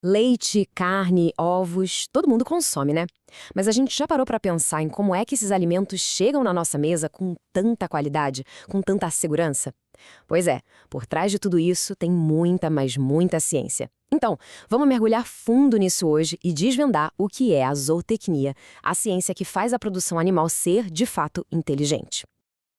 Leite, carne, ovos, todo mundo consome, né? Mas a gente já parou para pensar em como é que esses alimentos chegam na nossa mesa com tanta qualidade, com tanta segurança? Pois é, por trás de tudo isso tem muita, mas muita ciência. Então, vamos mergulhar fundo nisso hoje e desvendar o que é a zootecnia, a ciência que faz a produção animal ser, de fato, inteligente.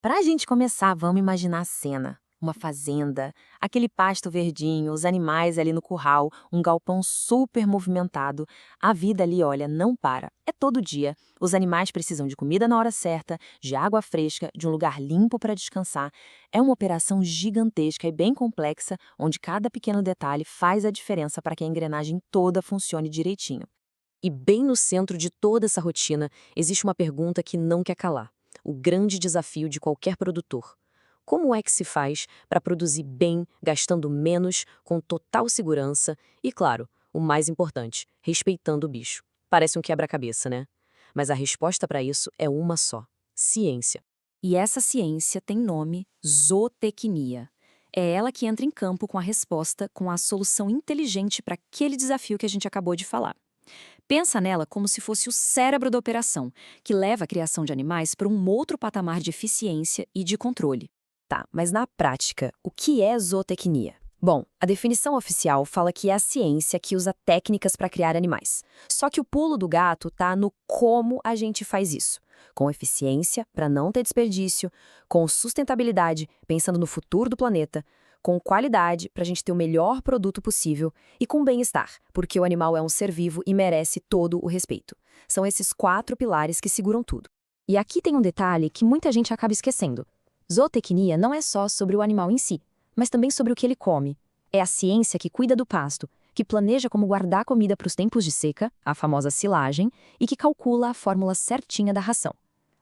Para a gente começar, vamos imaginar a cena. Uma fazenda, aquele pasto verdinho, os animais ali no curral, um galpão super movimentado. A vida ali, olha, não para. É todo dia. Os animais precisam de comida na hora certa, de água fresca, de um lugar limpo para descansar. É uma operação gigantesca e bem complexa, onde cada pequeno detalhe faz a diferença para que a engrenagem toda funcione direitinho. E bem no centro de toda essa rotina existe uma pergunta que não quer calar: o grande desafio de qualquer produtor. Como é que se faz para produzir bem, gastando menos, com total segurança e, claro, o mais importante, respeitando o bicho? Parece um quebra-cabeça, né? Mas a resposta para isso é uma só: ciência. E essa ciência tem nome zootecnia. É ela que entra em campo com a resposta, com a solução inteligente para aquele desafio que a gente acabou de falar. Pensa nela como se fosse o cérebro da operação, que leva a criação de animais para um outro patamar de eficiência e de controle. Tá, mas na prática, o que é zootecnia? Bom, a definição oficial fala que é a ciência que usa técnicas para criar animais. Só que o pulo do gato tá no como a gente faz isso. Com eficiência, para não ter desperdício, com sustentabilidade, pensando no futuro do planeta, com qualidade, para a gente ter o melhor produto possível, e com bem-estar, porque o animal é um ser vivo e merece todo o respeito. São esses 4 pilares que seguram tudo. E aqui tem um detalhe que muita gente acaba esquecendo. Zootecnia não é só sobre o animal em si, mas também sobre o que ele come. É a ciência que cuida do pasto, que planeja como guardar comida para os tempos de seca, a famosa silagem, e que calcula a fórmula certinha da ração.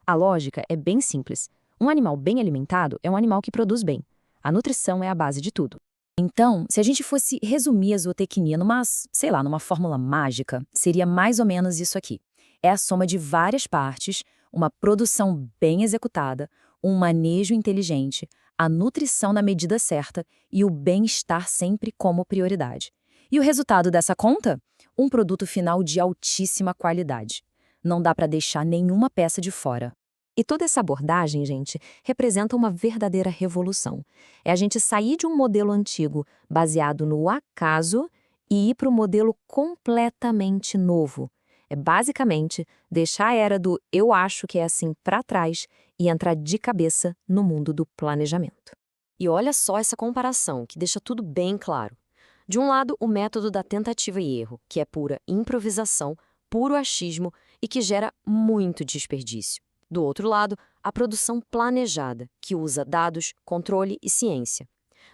A lógica é bem simples. Um animal bem alimentado é um animal que produz bem. A nutrição é a base de tudo. Então, se a gente fosse resumir a zootecnia numa fórmula mágica, seria mais ou menos isso aqui. É a soma de várias partes, uma produção bem executada, um manejo inteligente, a nutrição na medida certa e o bem-estar sempre como prioridade. E o resultado dessa conta? Um produto final de altíssima qualidade. Não dá para deixar nenhuma peça de fora. E toda essa abordagem, gente, representa uma verdadeira revolução. É a gente sair de um modelo antigo, baseado no acaso, e ir para um modelo completamente novo. É basicamente deixar a era do eu acho que é assim para trás e entrar de cabeça no mundo do planejamento. E olha só essa comparação, que deixa tudo bem claro. De um lado, o método da tentativa e erro, que é pura improvisação, puro achismo e que gera muito desperdício. Do outro lado, a produção planejada, que usa dados, controle e ciência.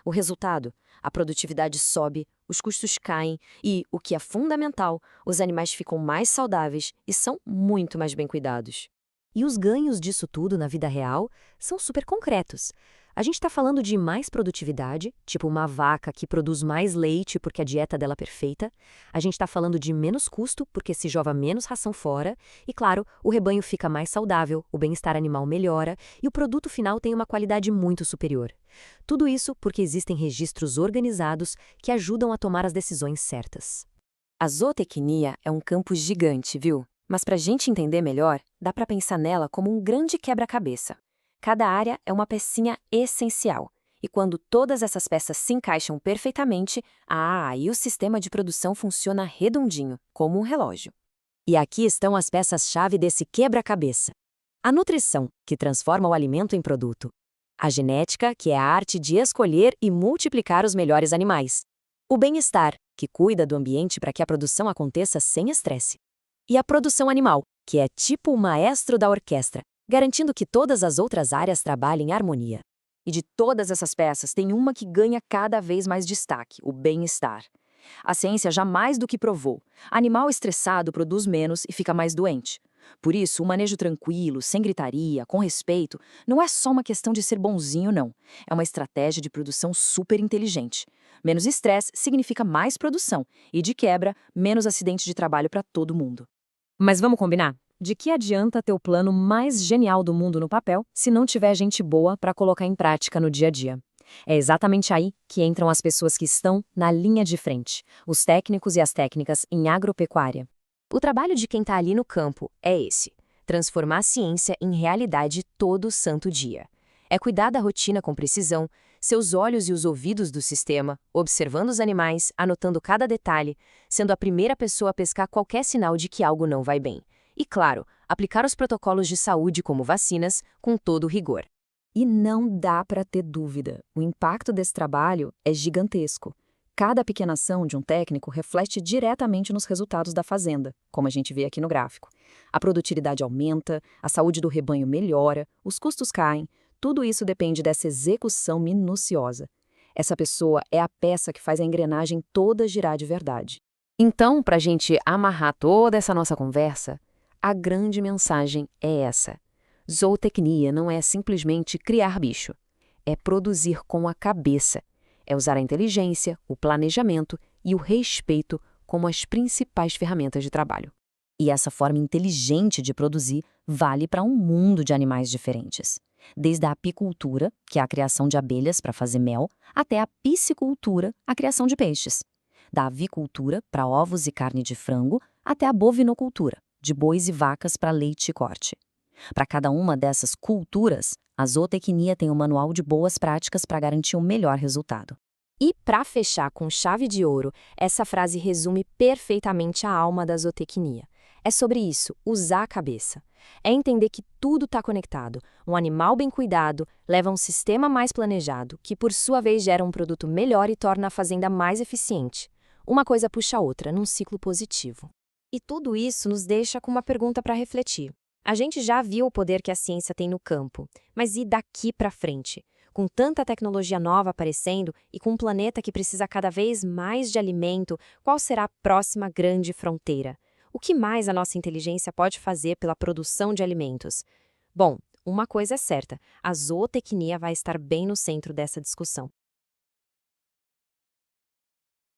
O resultado? A produtividade sobe, os custos caem e, o que é fundamental, os animais ficam mais saudáveis e são muito mais bem cuidados. E os ganhos disso tudo na vida real são super concretos. A gente está falando de mais produtividade, tipo uma vaca que produz mais leite porque a dieta dela é perfeita. A gente está falando de menos custo porque se jova menos ração fora. E, claro, o rebanho fica mais saudável, o bem-estar animal melhora e o produto final tem uma qualidade muito superior. Tudo isso porque existem registros organizados que ajudam a tomar as decisões certas. A zootecnia é um campo gigante, viu? Mas para a gente entender melhor, dá para pensar nela como um grande quebra-cabeça. Cada área é uma pecinha essencial. E quando todas essas peças se encaixam perfeitamente, aí o sistema de produção funciona redondinho, como um relógio. E aqui estão as peças-chave desse quebra-cabeça. A nutrição, que transforma o alimento em produto. A genética, que é a arte de escolher e multiplicar os melhores animais. O bem-estar, que cuida do ambiente para que a produção aconteça sem estresse. E a produção animal, que é tipo o maestro da orquestra, garantindo que todas as outras áreas trabalhem em harmonia. E de todas essas peças, tem uma que ganha cada vez mais destaque: o bem-estar. A ciência já mais do que provou. Animal estressado produz menos e fica mais doente. Por isso, o manejo tranquilo, sem gritaria, com respeito, não é só uma questão de ser bonzinho, não. É uma estratégia de produção super inteligente. Menos estresse significa mais produção e, de quebra, menos acidente de trabalho para todo mundo. Mas vamos combinar? De que adianta ter o plano mais genial do mundo no papel se não tiver gente boa para colocar em prática no dia a dia? É exatamente aí que entram as pessoas que estão na linha de frente, os técnicos e as técnicas em agropecuária. O trabalho de quem está ali no campo é esse: transformar a ciência em realidade todo santo dia. É cuidar da rotina com precisão, seus olhos e os ouvidos do sistema, observando os animais, anotando cada detalhe, sendo a primeira pessoa a pescar qualquer sinal de que algo não vai bem. E, claro, aplicar os protocolos de saúde como vacinas com todo o rigor. E não dá para ter dúvida, o impacto desse trabalho é gigantesco. Cada pequena ação de um técnico reflete diretamente nos resultados da fazenda, como a gente vê aqui no gráfico. A produtividade aumenta, a saúde do rebanho melhora, os custos caem, tudo isso depende dessa execução minuciosa. Essa pessoa é a peça que faz a engrenagem toda girar de verdade. Então, para a gente amarrar toda essa nossa conversa, a grande mensagem é essa. Zootecnia não é simplesmente criar bicho, é produzir com a cabeça. É usar a inteligência, o planejamento e o respeito como as principais ferramentas de trabalho. E essa forma inteligente de produzir vale para um mundo de animais diferentes. Desde a apicultura, que é a criação de abelhas para fazer mel, até a piscicultura, a criação de peixes. Da avicultura, para ovos e carne de frango, até a bovinocultura, de bois e vacas para leite e corte. Para cada uma dessas culturas, a zootecnia tem um manual de boas práticas para garantir um melhor resultado. E para fechar com chave de ouro, essa frase resume perfeitamente a alma da zootecnia. É sobre isso, usar a cabeça. É entender que tudo está conectado. Um animal bem cuidado leva a um sistema mais planejado, que por sua vez gera um produto melhor e torna a fazenda mais eficiente. Uma coisa puxa a outra, num ciclo positivo. E tudo isso nos deixa com uma pergunta para refletir. A gente já viu o poder que a ciência tem no campo, mas e daqui para frente? Com tanta tecnologia nova aparecendo e com um planeta que precisa cada vez mais de alimento, qual será a próxima grande fronteira? O que mais a nossa inteligência pode fazer pela produção de alimentos? Bom, uma coisa é certa, a zootecnia vai estar bem no centro dessa discussão.